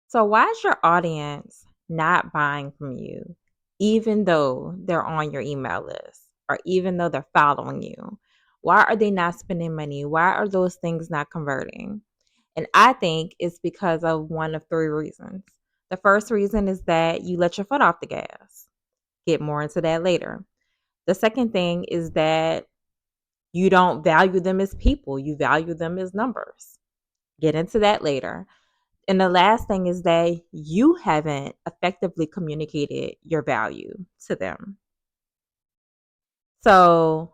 So, why is your audience not buying from you, even though they're on your email list or even though they're following you? Why are they not spending money? Why are those things not converting? And I think it's because of one of three reasons. The first reason is that you let your foot off the gas. Get more into that later. The second thing is that you don't value them as people, you value them as numbers. Get into that later. And the last thing is that you haven't effectively communicated your value to them. So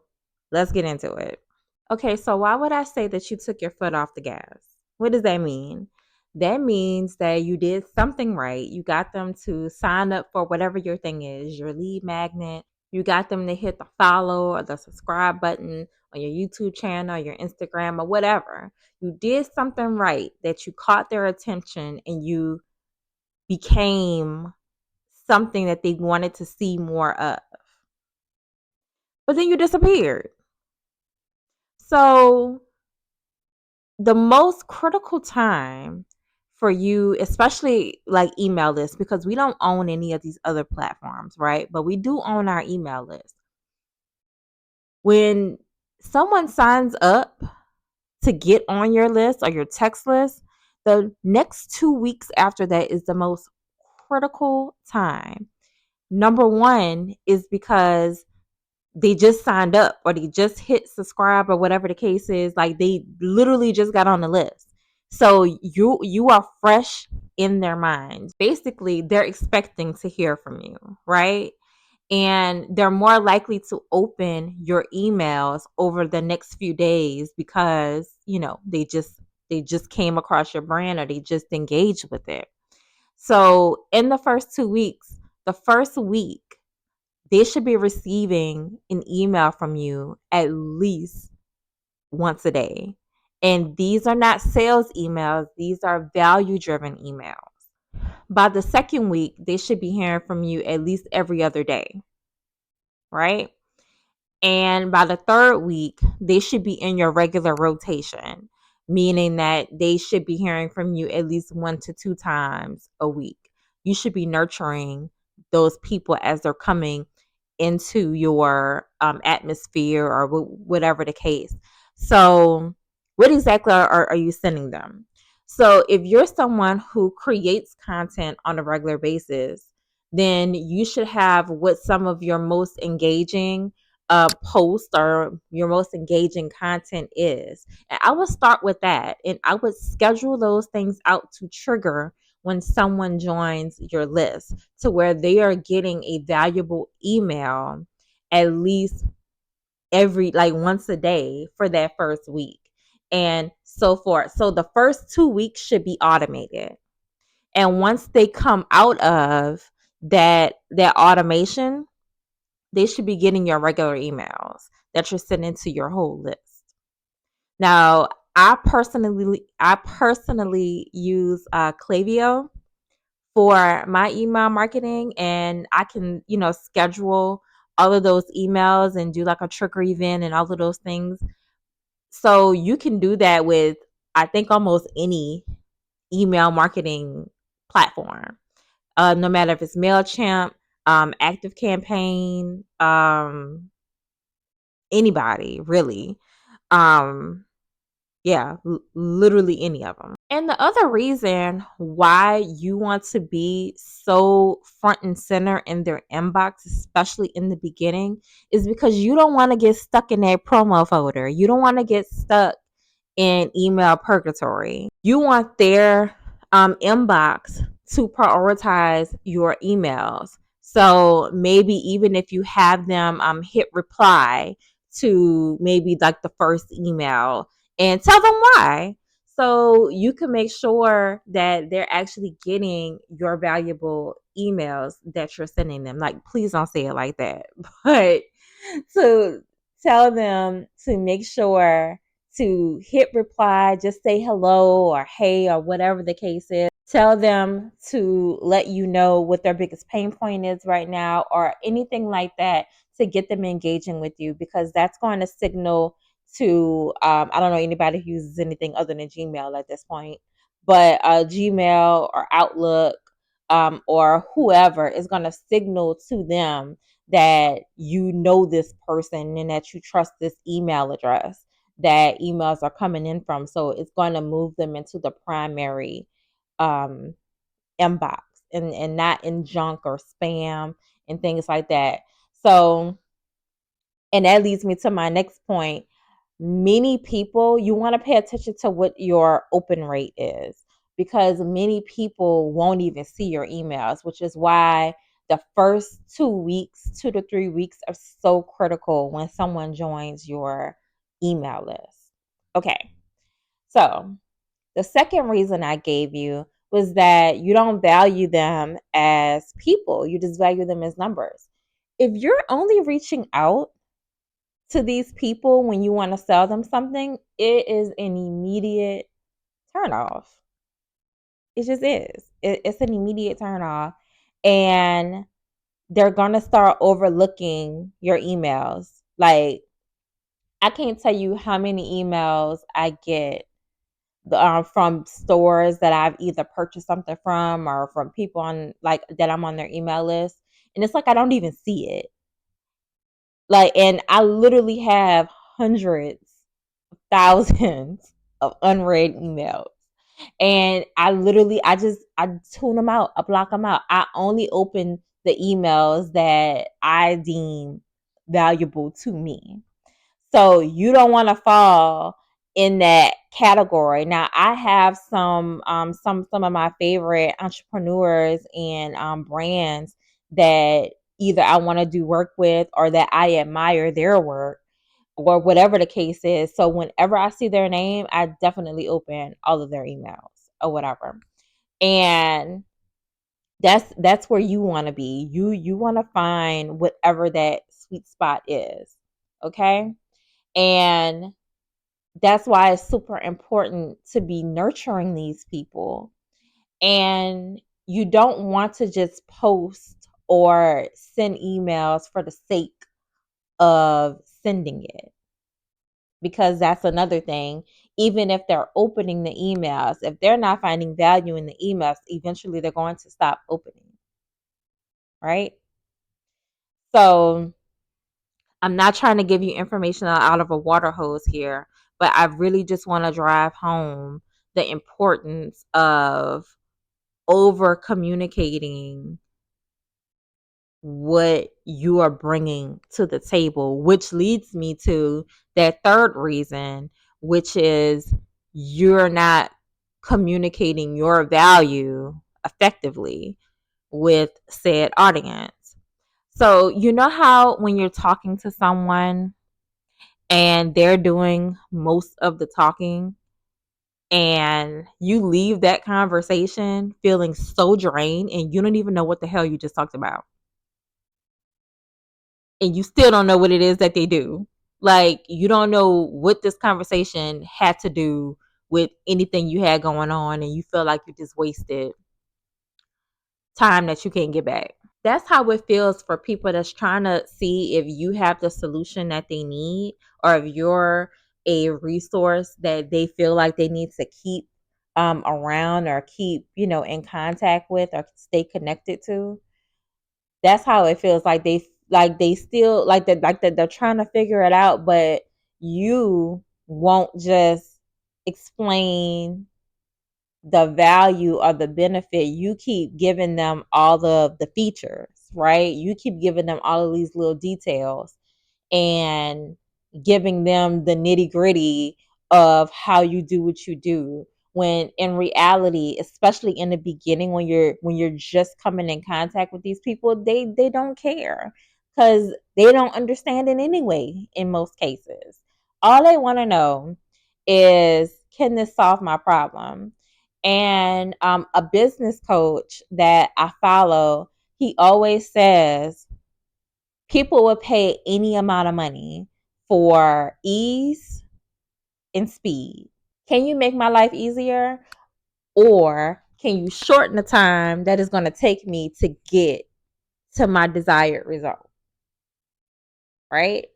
let's get into it. Okay, so why would I say that you took your foot off the gas? What does that mean? That means that you did something right. You got them to sign up for whatever your thing is, your lead magnet. You got them to hit the follow or the subscribe button on your YouTube channel, your Instagram, or whatever. You did something right that you caught their attention and you became something that they wanted to see more of. But then you disappeared. So the most critical time for you, especially like email lists, because we don't own any of these other platforms, right? But we do own our email list. When someone signs up to get on your list or your text list, the next 2 weeks after that is the most critical time. Number one is because they just signed up or they just hit subscribe or whatever the case is. Like they literally just got on the list. So you are fresh in their minds. Basically, they're expecting to hear from you, right? And they're more likely to open your emails over the next few days because, they just came across your brand or they just engaged with it. So, in the first 2 weeks, the first week they should be receiving an email from you at least once a day. And these are not sales emails, these are value driven emails. By the second week, they should be hearing from you at least every other day, right? And by the third week, they should be in your regular rotation, meaning that they should be hearing from you at least 1 to 2 times a week. You should be nurturing those people as they're coming into your atmosphere or whatever the case. So, what exactly are you sending them? So, if you're someone who creates content on a regular basis, then you should have what some of your most engaging post or your most engaging content is. And I would start with that and I would schedule those things out to trigger when someone joins your list to where they are getting a valuable email at least every like once a day for that first week and so forth. So the first 2 weeks should be automated. And once they come out of that automation, they should be getting your regular emails that you're sending to your whole list. Now, I personally use Klaviyo for my email marketing, and I can schedule all of those emails and do like a trigger event and all of those things. So you can do that with I think almost any email marketing platform, no matter if it's MailChimp, Active Campaign, anybody really. Um, yeah, literally any of them. And the other reason why you want to be so front and center in their inbox, especially in the beginning, is because you don't want to get stuck in that promo folder. You don't want to get stuck in email purgatory. You want their inbox to prioritize your emails. So maybe even if you have them hit reply to maybe like the first email and tell them why. So you can make sure that they're actually getting your valuable emails that you're sending them. Like, please don't say it like that, but to tell them to make sure to hit reply, just say hello or hey or whatever the case is. Tell them to let you know what their biggest pain point is right now or anything like that to get them engaging with you because that's going to signal to I don't know anybody who uses anything other than Gmail at this point, but Gmail or Outlook, or whoever is going to signal to them that you know this person and that you trust this email address that emails are coming in from. So it's going to move them into the primary um, inbox, and not in junk or spam and things like that. So, and that leads me to my next point. Many people, you want to pay attention to what your open rate is, because many people won't even see your emails, which is why the first 2 weeks, 2 to 3 weeks, are so critical when someone joins your email list. Okay, so the second reason I gave you was that you don't value them as people, you just value them as numbers. If you're only reaching out to these people when you want to sell them something, it is an immediate turn off. It just is. It's an immediate turn off. And they're going to start overlooking your emails. Like, I can't tell you how many emails I get from stores that I've either purchased something from, or from people on, like, that I'm on their email list. And it's like I don't even see it. Like, and I literally have hundreds, thousands of unread emails. And I tune them out. I block them out. I only open the emails that I deem valuable to me. So you don't want to fall in that category. Now, I have some of my favorite entrepreneurs and brands that either I want to do work with, or that I admire their work, or whatever the case is. So whenever I see their name, I definitely open all of their emails or whatever. And that's where you want to be. You want to find whatever that sweet spot is. Okay? And that's why it's super important to be nurturing these people. And you don't want to just post or send emails for the sake of sending it, because that's another thing. Even if they're opening the emails, if they're not finding value in the emails, eventually they're going to stop opening, right? So I'm not trying to give you information out of a water hose here, but I really just want to drive home the importance of over communicating what you are bringing to the table, which leads me to that third reason, which is you're not communicating your value effectively with said audience. So, you know how when you're talking to someone and they're doing most of the talking, and you leave that conversation feeling so drained and you don't even know what the hell you just talked about, and you still don't know what it is that they do. Like, you don't know what this conversation had to do with anything you had going on, and you feel like you just wasted time that you can't get back. That's how it feels for people that's trying to see if you have the solution that they need, or if you're a resource that they feel like they need to keep around, or keep, in contact with, or stay connected to. That's how it feels like they still like that they're trying to figure it out, but you won't just explain the value or the benefit. You keep giving them all of the features, right? You keep giving them all of these little details, and giving them the nitty gritty of how you do what you do, when in reality, especially in the beginning, when you're just coming in contact with these people, they don't care, because they don't understand it anyway. In most cases, all they want to know is, can this solve my problem? And a business coach that I follow, he always says people will pay any amount of money for ease and speed. Can you make my life easier? Or can you shorten the time that is going to take me to get to my desired result? Right?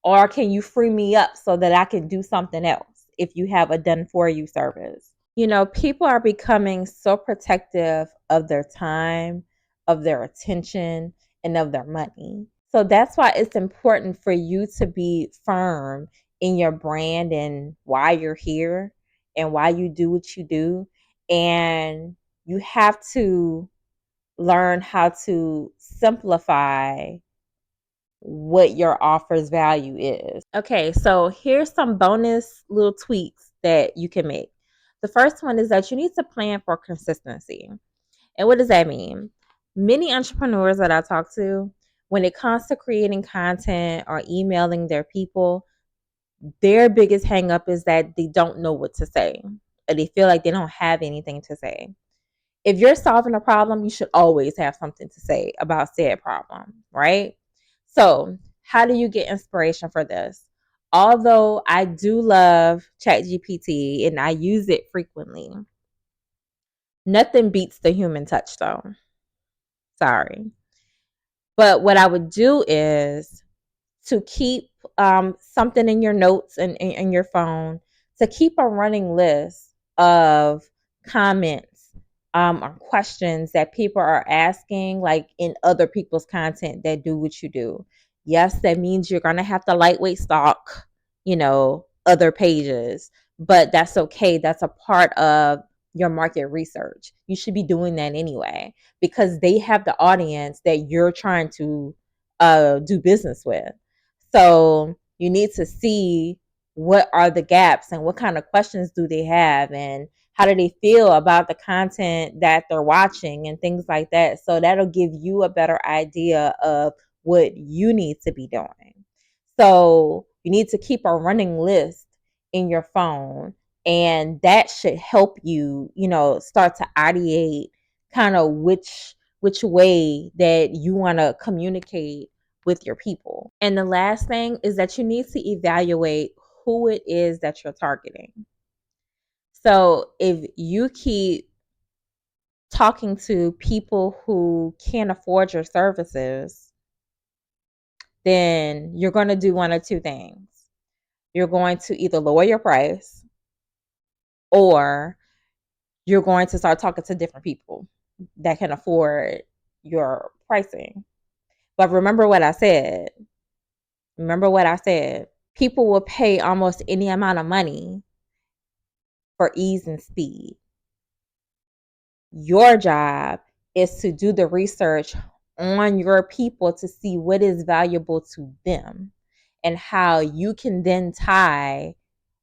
Or can you free me up so that I can do something else if you have a done for you service? People are becoming so protective of their time, of their attention, and of their money. So that's why it's important for you to be firm in your brand and why you're here and why you do what you do. And you have to learn how to simplify what your offer's value is. Okay, so here's some bonus little tweaks that you can make. The first one is that you need to plan for consistency. And what does that mean? Many entrepreneurs that I talk to, when it comes to creating content or emailing their people, their biggest hang up is that they don't know what to say, or they feel like they don't have anything to say. If you're solving a problem, you should always have something to say about said problem, right? So, how do you get inspiration for this? Although I do love ChatGPT and I use it frequently, nothing beats the human touch, though. Sorry. But what I would do is to keep something in your notes and in your phone, to keep a running list of comments or questions that people are asking, like in other people's content that do what you do. Yes, that means you're going to have to lightweight stalk, other pages, but that's okay. That's a part of your market research. You should be doing that anyway because they have the audience that you're trying to do business with. So you need to see what are the gaps and what kind of questions do they have and how do they feel about the content that they're watching and things like that. So that'll give you a better idea of what you need to be doing. So you need to keep a running list in your phone, and that should help you, start to ideate kind of which way that you want to communicate with your people. And the last thing is that you need to evaluate who it is that you're targeting. So if you keep talking to people who can't afford your services, then you're going to do one of two things. You're going to either lower your price or you're going to start talking to different people that can afford your pricing. But remember what I said. Remember what I said. People will pay almost any amount of money for ease and speed. Your job is to do the research on your people to see what is valuable to them and how you can then tie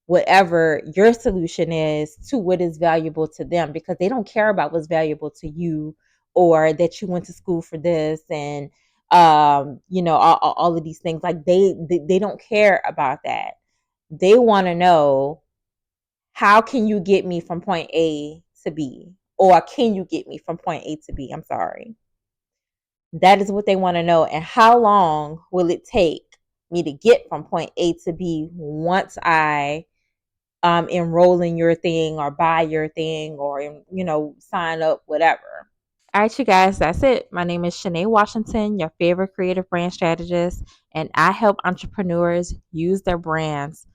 whatever your solution is to what is valuable to them, because they don't care about what's valuable to you or that you went to school for this and all of these things. Like they don't care about that. They want to know, how can you get me from point A to B, or can you get me from point A to B? I'm sorry. That is what they want to know. And how long will it take me to get from point A to B once I enroll in your thing or buy your thing or, sign up, whatever. All right, you guys, that's it. My name is Shanae Washington, your favorite creative brand strategist, and I help entrepreneurs use their brands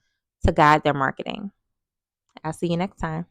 to guide their marketing. I'll see you next time.